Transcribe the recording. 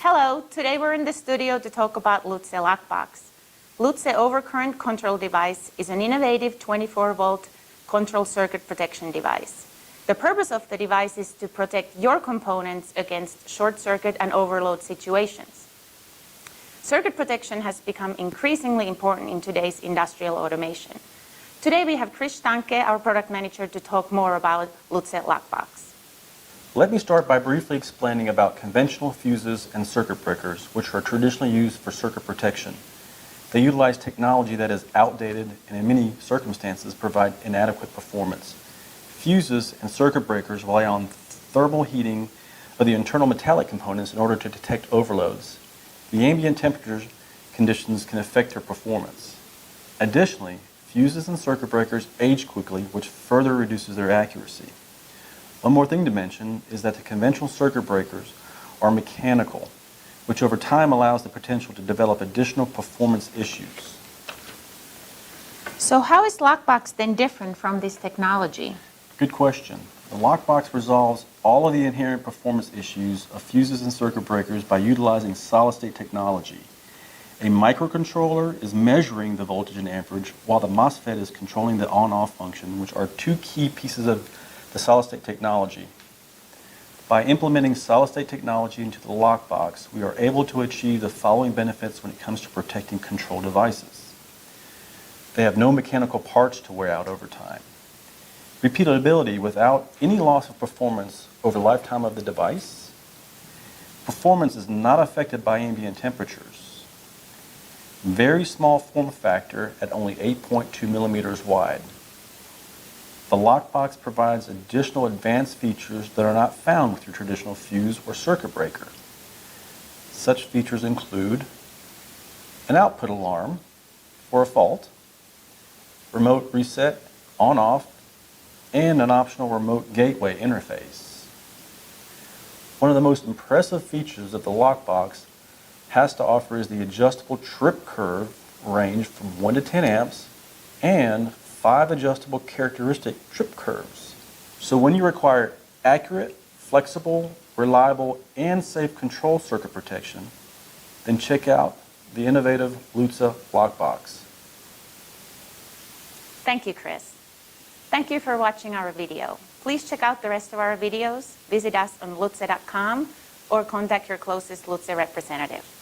Hello, today we're in the studio to talk about Lutze LOCC Box. Lutze Overcurrent Control Device is an innovative 24-volt control circuit protection device. The purpose of the device is to protect your components against short circuit and overload situations. Circuit protection has become increasingly important in today's industrial automation. Today we have Chris Stanke, our product manager, to talk more about Lutze LOCC Box. Let me start by briefly explaining about conventional fuses and circuit breakers, which are traditionally used for circuit protection. They utilize technology that is outdated and in many circumstances provide inadequate performance. Fuses and circuit breakers rely on thermal heating of the internal metallic components in order to detect overloads. The ambient temperature conditions can affect their performance. Additionally, fuses and circuit breakers age quickly, which further reduces their accuracy. One more thing to mention is that the conventional circuit breakers are mechanical, which over time allows the potential to develop additional performance issues. So how is LOCC Box then different from this technology? Good question. The LOCC Box resolves all of the inherent performance issues of fuses and circuit breakers by utilizing solid-state technology. A microcontroller is measuring the voltage and amperage, while the MOSFET is controlling the on-off function, which are two key pieces of the solid-state technology. By implementing solid-state technology into the LOCC Box, we are able to achieve the following benefits when it comes to protecting control devices. They have no mechanical parts to wear out over time. Repeatability without any loss of performance over the lifetime of the device. Performance is not affected by ambient temperatures. Very small form factor at only 8.2 millimeters wide. The LOCC Box provides additional advanced features that are not found with your traditional fuse or circuit breaker. Such features include an output alarm for a fault, remote reset on-off, and an optional remote gateway interface. One of the most impressive features that the LOCC Box has to offer is the adjustable trip curve range from 1 to 10 amps and 5 adjustable characteristic trip curves. So when you require accurate, flexible, reliable, and safe control circuit protection, then check out the innovative Lutze LOCC Box. Thank you, Chris. Thank you for watching our video. Please check out the rest of our videos, visit us on lutze.com, or contact your closest Lutze representative.